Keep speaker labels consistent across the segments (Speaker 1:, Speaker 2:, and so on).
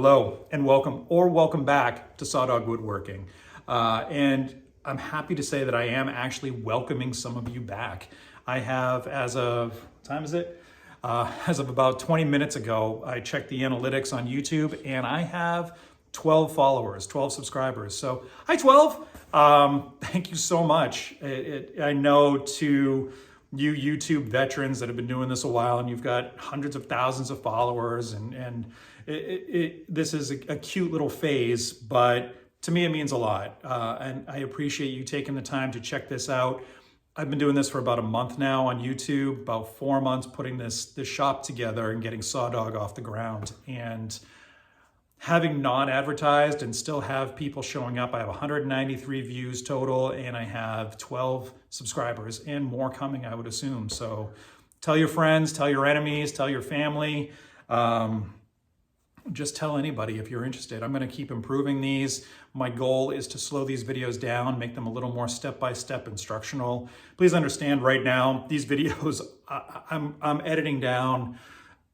Speaker 1: Hello and welcome back to Saw Dog Woodworking. And I'm happy to say that I am actually welcoming some of you back. I have, as of, what time is it? As of about 20 minutes ago, I checked the analytics on YouTube and I have 12 followers, 12 subscribers. So, hi 12. Thank you so much. I know to you YouTube veterans that have been doing this a while and you've got hundreds of thousands of followers and this is a cute little phase, but to me it means a lot. And I appreciate you taking the time to check this out. I've been doing this for about a month now on YouTube, about 4 months putting this shop together and getting Saw Dog off the ground. And having not advertised and still have people showing up, I have 193 views total and I have 12 subscribers and more coming, I would assume. So tell your friends, tell your enemies, tell your family. Just tell anybody if you're interested. I'm going to keep improving these. My goal is to slow these videos down, make them a little more step-by-step instructional. Please understand right now, these videos, I'm editing down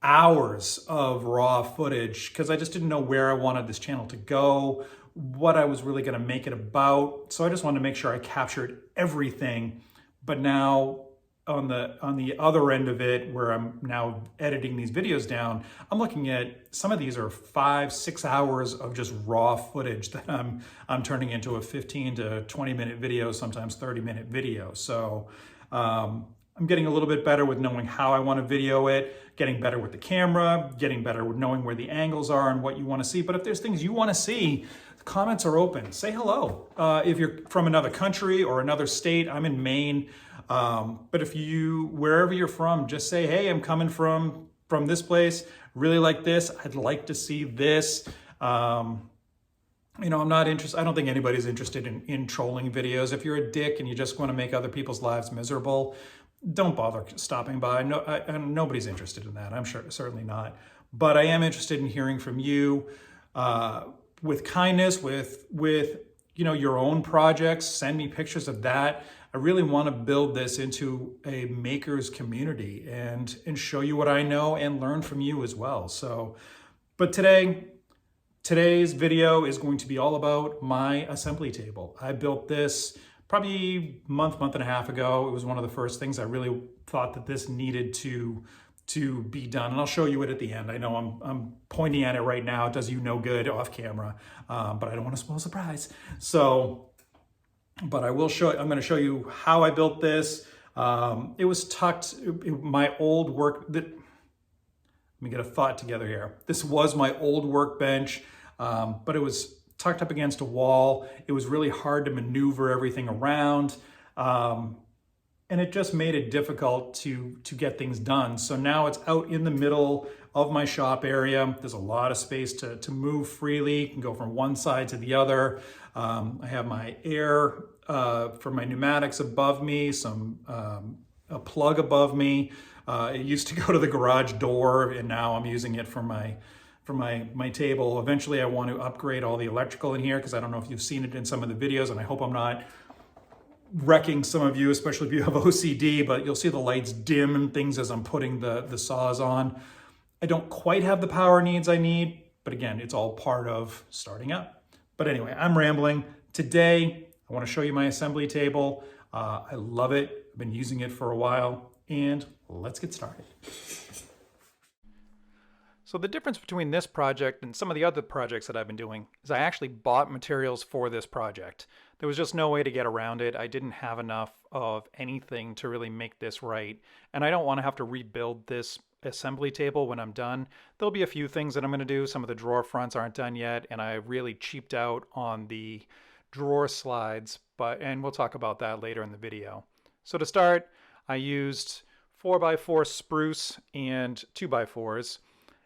Speaker 1: hours of raw footage because I just didn't know where I wanted this channel to go, what I was really going to make it about. So I just wanted to make sure I captured everything. But now on the other end of it, where I'm now editing these videos down, I'm looking at some of these are 5-6 hours of just raw footage that I'm turning into a 15 to 20 minute video, sometimes 30-minute video. So I'm getting a little bit better with knowing how I want to video it, getting better with the camera, getting better with knowing where the angles are and what you want to see. But if there's things you want to see, the comments are open. Say hello. If you're from another country or another state, I'm in Maine. But if wherever you're from, just say, hey, I'm coming from this place, really like this. I'd like to see this. I'm not interested. I don't think anybody's interested in trolling videos. If you're a dick and you just want to make other people's lives miserable, don't bother stopping by. No, nobody's interested in that. I'm sure, certainly not. But I am interested in hearing from you, with kindness, with your own projects. Send me pictures of that. I really want to build this into a maker's community and show you what I know and learn from you as well. So, but today's video is going to be all about my assembly table. I built this probably month and a half ago. It was one of the first things I really thought that this needed to be done. And I'll show you it at the end. I know I'm pointing at it right now. It does you no good off camera, but I don't want to spoil the surprise. So, but I'm going to show you how I built this. It was tucked, my old let me get a thought together here. This was my old workbench, but it was tucked up against a wall. It was really hard to maneuver everything around. And it just made it difficult to get things done. So now it's out in the middle of my shop area. There's a lot of space to move freely. You can go from one side to the other. I have my air for my pneumatics above me, a plug above me. It used to go to the garage door and now I'm using it for my table. Eventually I want to upgrade all the electrical in here because I don't know if you've seen it in some of the videos, and I hope I'm not wrecking some of you, especially if you have OCD, but you'll see the lights dim and things as I'm putting the saws on. I don't quite have the power needs I need, but again, it's all part of starting up. But anyway, I'm rambling. Today, I want to show you my assembly table. I love it. I've been using it for a while, and let's get started. So the difference between this project and some of the other projects that I've been doing is I actually bought materials for this project. There was just no way to get around it. I didn't have enough of anything to really make this right. And I don't want to have to rebuild this assembly table when I'm done. There'll be a few things that I'm going to do. Some of the drawer fronts aren't done yet, and I really cheaped out on the drawer slides, and we'll talk about that later in the video. So to start, I used 4x4 spruce and 2x4s.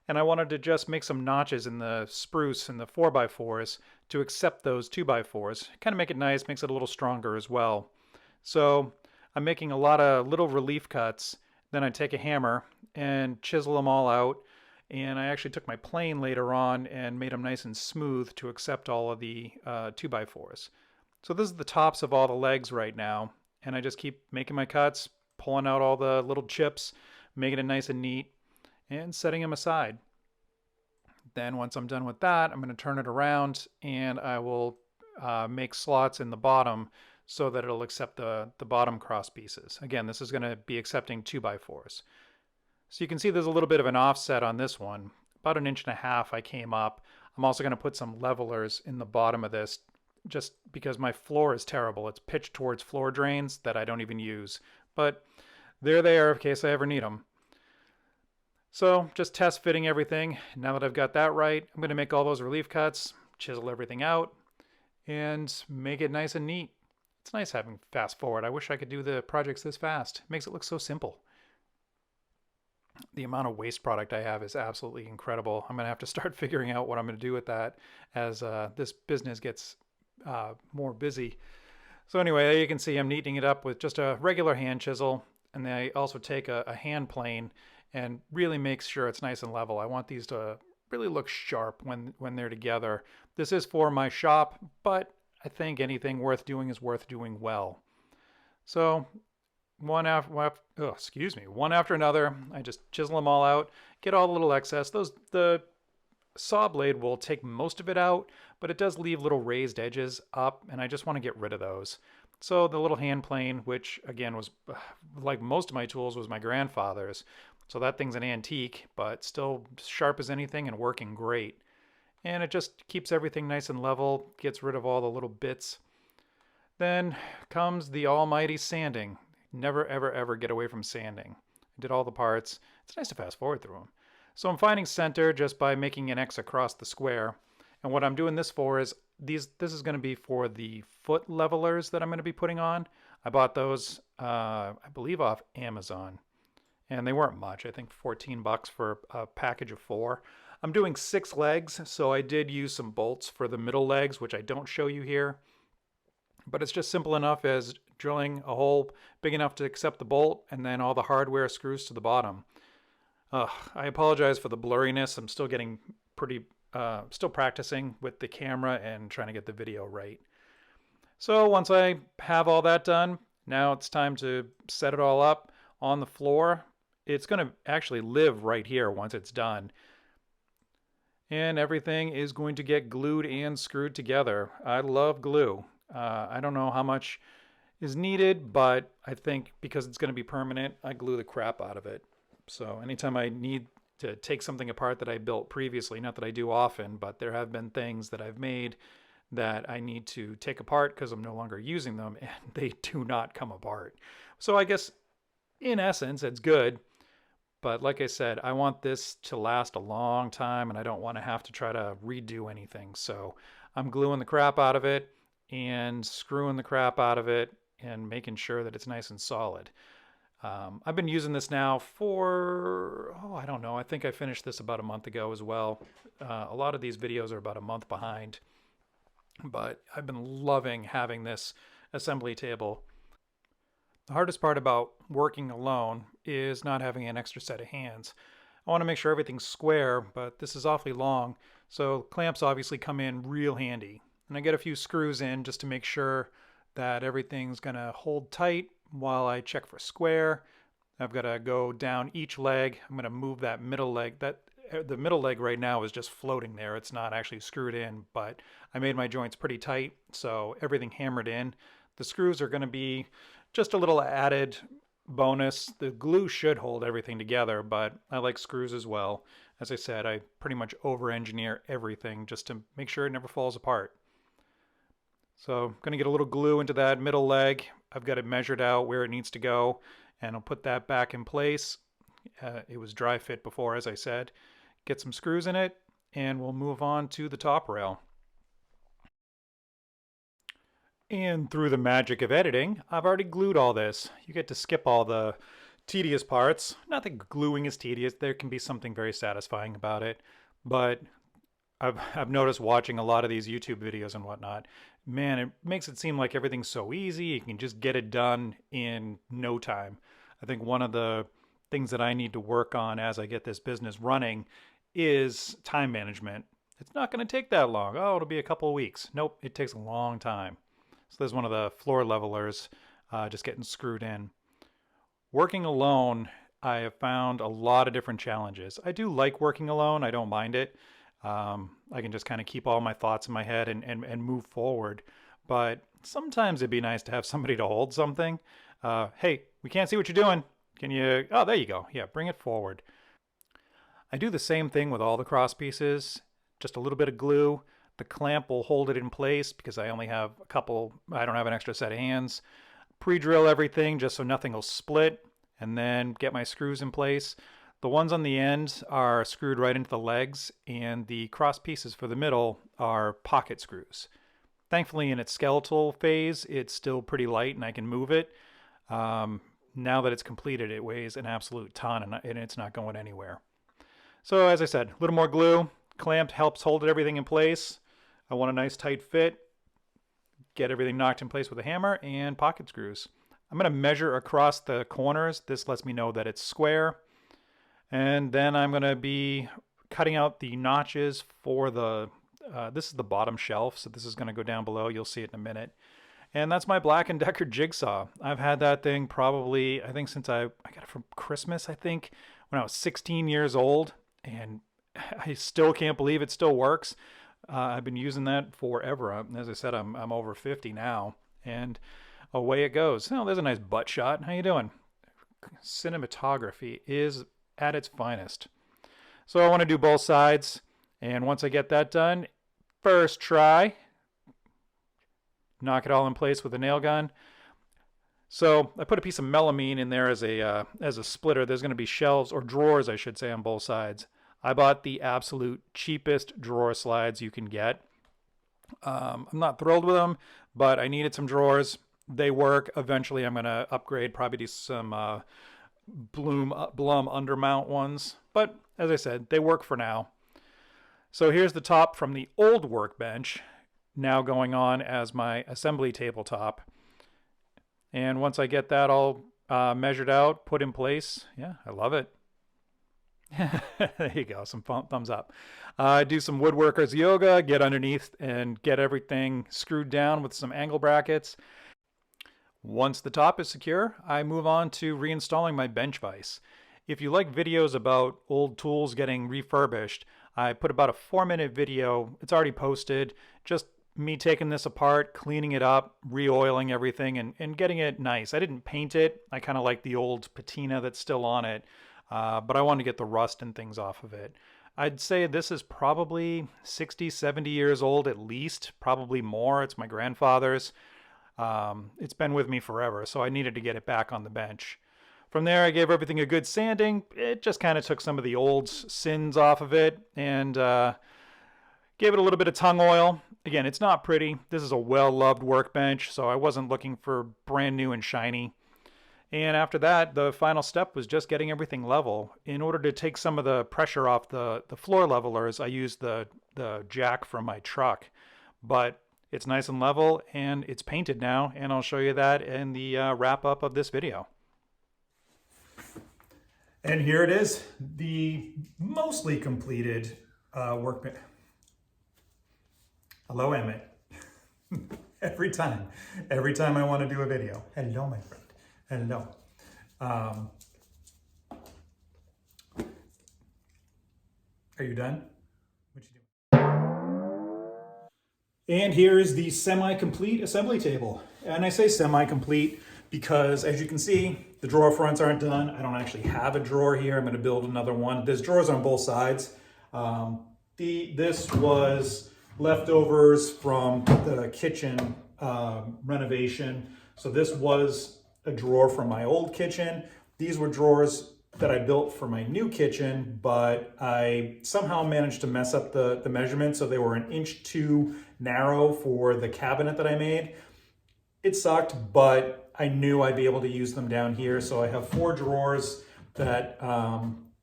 Speaker 1: And I wanted to just make some notches in the spruce and the 4x4s to accept those 2x4s. Kind of make it nice, makes it a little stronger as well. So I'm making a lot of little relief cuts. Then I take a hammer and chisel them all out. And I actually took my plane later on and made them nice and smooth to accept all of the 2x4s. So this is the tops of all the legs right now. And I just keep making my cuts, pulling out all the little chips, making it nice and neat, and setting them aside. Then once I'm done with that, I'm going to turn it around and I will make slots in the bottom so that it'll accept the bottom cross pieces. Again, this is going to be accepting 2x4s. So you can see there's a little bit of an offset on this one. About 1.5 inches I came up. I'm also going to put some levelers in the bottom of this just because my floor is terrible. It's pitched towards floor drains that I don't even use. But there they are in case I ever need them. So just test fitting everything. Now that I've got that right, I'm going to make all those relief cuts, chisel everything out, and make it nice and neat. It's nice having fast forward. I wish I could do the projects this fast. It makes it look so simple. The amount of waste product I have is absolutely incredible. I'm going to have to start figuring out what I'm going to do with that as this business gets more busy. So anyway, there you can see I'm neatening it up with just a regular hand chisel. And then I also take a hand plane and really make sure it's nice and level. I want these to really look sharp when they're together. This is for my shop, but I think anything worth doing is worth doing well. So one after another, I just chisel them all out, get all the little excess. The saw blade will take most of it out, but it does leave little raised edges up, and I just want to get rid of those. So the little hand plane, which again was like most of my tools, was my grandfather's. So that thing's an antique, but still sharp as anything and working great. And it just keeps everything nice and level, gets rid of all the little bits. Then comes the almighty sanding. Never, ever, ever get away from sanding. I did all the parts. It's nice to fast forward through them. So I'm finding center just by making an X across the square. And what I'm doing this for is this is going to be for the foot levelers that I'm going to be putting on. I bought those, I believe, off Amazon. And they weren't much. I think 14 bucks for a package of 4. I'm doing 6 legs, so I did use some bolts for the middle legs, which I don't show you here. But it's just simple enough as drilling a hole big enough to accept the bolt, and then all the hardware screws to the bottom. I apologize for the blurriness. I'm still getting still practicing with the camera and trying to get the video right. So once I have all that done, now it's time to set it all up on the floor. It's going to actually live right here once it's done. And everything is going to get glued and screwed together. I love glue. I don't know how much is needed, but I think because it's going to be permanent, I glue the crap out of it. So anytime I need to take something apart that I built previously, not that I do often, but there have been things that I've made that I need to take apart because I'm no longer using them, and they do not come apart. So I guess in essence, it's good. But like I said, I want this to last a long time, and I don't want to have to try to redo anything. So I'm gluing the crap out of it and screwing the crap out of it and making sure that it's nice and solid. I've been using this now for, I don't know, I think I finished this about a month ago as well. A lot of these videos are about a month behind, but I've been loving having this assembly table. The hardest part about working alone is not having an extra set of hands. I want to make sure everything's square, but this is awfully long, so clamps obviously come in real handy. And I get a few screws in just to make sure that everything's going to hold tight while I check for square. I've got to go down each leg. I'm going to move that middle leg. The middle leg right now is just floating there. It's not actually screwed in, but I made my joints pretty tight, so everything hammered in. The screws are going to be just a little added bonus. The glue should hold everything together, but I like screws as well. As I said, I pretty much over-engineer everything just to make sure it never falls apart. So I'm going to get a little glue into that middle leg. I've got it measured out where it needs to go, and I'll put that back in place. It was dry fit before, as I said. Get some screws in it, and we'll move on to the top rail. And through the magic of editing, I've already glued all this. You get to skip all the tedious parts. Not that gluing is tedious. There can be something very satisfying about it. But I've noticed watching a lot of these YouTube videos and whatnot, man, it makes it seem like everything's so easy. You can just get it done in no time. I think one of the things that I need to work on as I get this business running is time management. It's not going to take that long. Oh, it'll be a couple of weeks. Nope, it takes a long time. So there's one of the floor levelers just getting screwed in. Working alone, I have found a lot of different challenges. I do like working alone. I don't mind it. I can just kind of keep all my thoughts in my head and move forward. But sometimes it'd be nice to have somebody to hold something. Hey, we can't see what you're doing. Can you, oh, there you go. Yeah, bring it forward. I do the same thing with all the cross pieces, just a little bit of glue. The clamp will hold it in place because I only have a couple, I don't have an extra set of hands. Pre-drill everything just so nothing will split, and then get my screws in place. The ones on the end are screwed right into the legs, and the cross pieces for the middle are pocket screws. Thankfully, in its skeletal phase, it's still pretty light and I can move it. Now that it's completed, it weighs an absolute ton and it's not going anywhere. So as I said, a little more glue. Clamped helps hold everything in place. I want a nice tight fit. Get everything knocked in place with a hammer and pocket screws. I'm going to measure across the corners. This lets me know that it's square. And then I'm going to be cutting out the notches for the, this is the bottom shelf, so this is going to go down below. You'll see it in a minute. And that's my Black & Decker jigsaw. I've had that thing probably, I think since I got it from Christmas, I think, when I was 16 years old. And I still can't believe it still works. I've been using that forever. As I said, I'm over 50 now. And away it goes. Oh, there's a nice butt shot. How you doing? Cinematography is at its finest. So I want to do both sides. And once I get that done, first try, knock it all in place with a nail gun. So I put a piece of melamine in there as a splitter. There's going to be shelves, or drawers I should say, on both sides. I bought the absolute cheapest drawer slides you can get. I'm not thrilled with them, but I needed some drawers. They work. Eventually I'm going to upgrade, probably to some Blum undermount ones. But as I said, they work for now. So here's the top from the old Workbench, now going on as my assembly tabletop. And once I get that all measured out, put in place, yeah, I love it. There you go, some thumbs up. Do some woodworkers yoga, get underneath and get everything screwed down with some angle brackets. Once the top is secure, I move on to reinstalling my bench vise. If you like videos about old tools getting refurbished, I put about a 4-minute video. It's already posted. Just me taking this apart, cleaning it up, re-oiling everything, and getting it nice. I didn't paint it. I kind of like the old patina that's still on it, but I wanted to get the rust and things off of it. I'd say this is probably 60, 70 years old at least, probably more. It's my grandfather's. It's been with me forever, so I needed to get it back on the bench. From there, I gave everything a good sanding. It just kind of took some of the old sins off of it and gave it a little bit of tongue oil. Again, it's not pretty. This is a well-loved Workbench, so I wasn't looking for brand new and shiny. And after that, the final step was just getting everything level. In order to take some of the pressure off the floor levelers, I used the jack from my truck. But it's nice and level, and it's painted now, and I'll show you that in the wrap-up of this video. And here it is, the mostly completed Workbench. Hello, Emmett. every time I want to do a video. Hello, my friend. Hello. Are you done? What you doing? And here is the semi-complete assembly table. And I say semi-complete because, as you can see, the drawer fronts aren't done. I don't actually have a drawer here. I'm going to build another one. There's drawers on both sides. This was leftovers from the kitchen renovation. So this was a drawer from my old kitchen. These were drawers that I built for my new kitchen, but I somehow managed to mess up the measurements, so they were 1 inch too narrow for the cabinet that I made. It sucked, but I knew I'd be able to use them down here. So I have 4 drawers that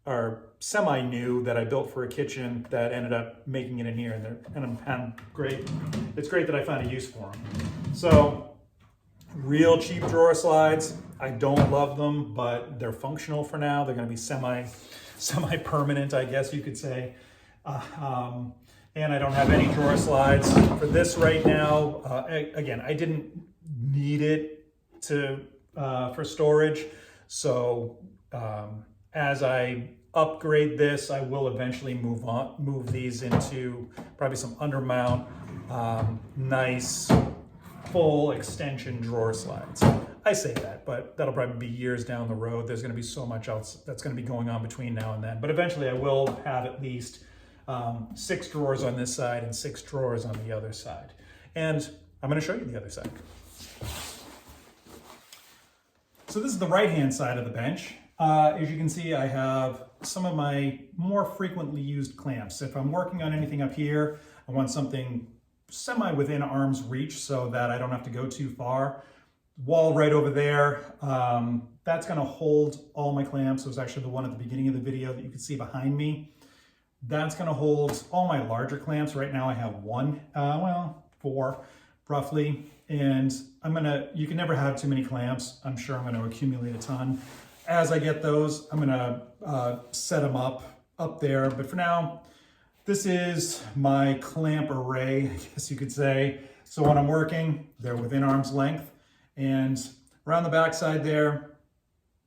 Speaker 1: are semi-new that I built for a kitchen that ended up making it in here, and I'm great. It's great that I found a use for them. So real cheap drawer slides. I don't love them, but they're functional for now. They're going to be semi-permanent, I guess you could say. And I don't have any drawer slides for this right now. Again, I didn't need it for storage, so I as I upgrade this, I will eventually move these into probably some undermount, nice full extension drawer slides. I say that, but that'll probably be years down the road. There's going to be so much else that's going to be going on between now and then. But eventually I will have at least 6 drawers on this side and 6 drawers on the other side. And I'm going to show you the other side. So this is the right-hand side of the bench. As you can see, I have some of my more frequently used clamps. If I'm working on anything up here, I want something semi within arm's reach so that I don't have to go too far. Wall right over there, that's going to hold all my clamps. It was actually the one at the beginning of the video that you can see behind me. That's going to hold all my larger clamps. Right now I have 4 roughly, and you can never have too many clamps. I'm sure I'm going to accumulate a ton. As I get those, I'm going to set them up there. But for now, this is my clamp array, I guess you could say. So when I'm working, they're within arm's length. And around the back side there,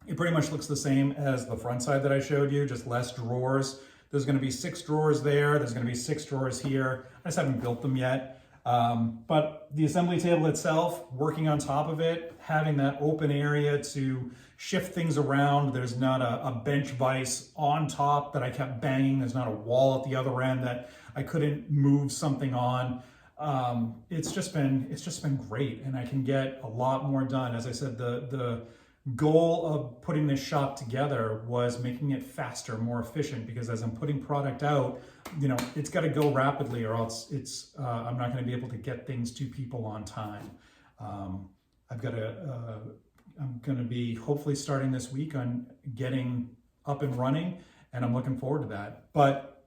Speaker 1: it pretty much looks the same as the front side that I showed you, just less drawers. There's going to be 6 drawers there. There's going to be 6 drawers here. I just haven't built them yet. But the assembly table itself, working on top of it, having that open area to shift things around. There's not a bench vise on top that I kept banging. There's not a wall at the other end that I couldn't move something on. It's just been great, and I can get a lot more done. As I said, the goal of putting this shop together was making it faster, more efficient, because as I'm putting product out, it's got to go rapidly, or else I'm not going to be able to get things to people on time. I'm going to be hopefully starting this week on getting up and running, and I'm looking forward to that. But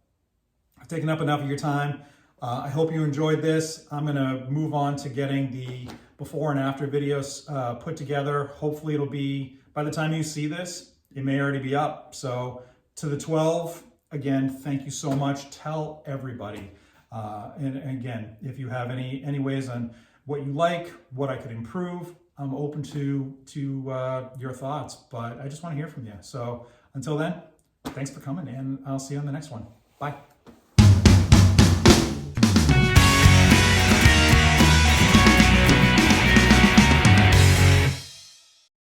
Speaker 1: I've taken up enough of your time. I hope you enjoyed this. I'm going to move on to getting the before and after videos put together. Hopefully it'll be, by the time you see this, it may already be up. So to the 12, again, thank you so much. Tell everybody. And again, if you have any ways on what you like, what I could improve, I'm open to your thoughts, but I just want to hear from you. So until then, thanks for coming, and I'll see you on the next one. Bye.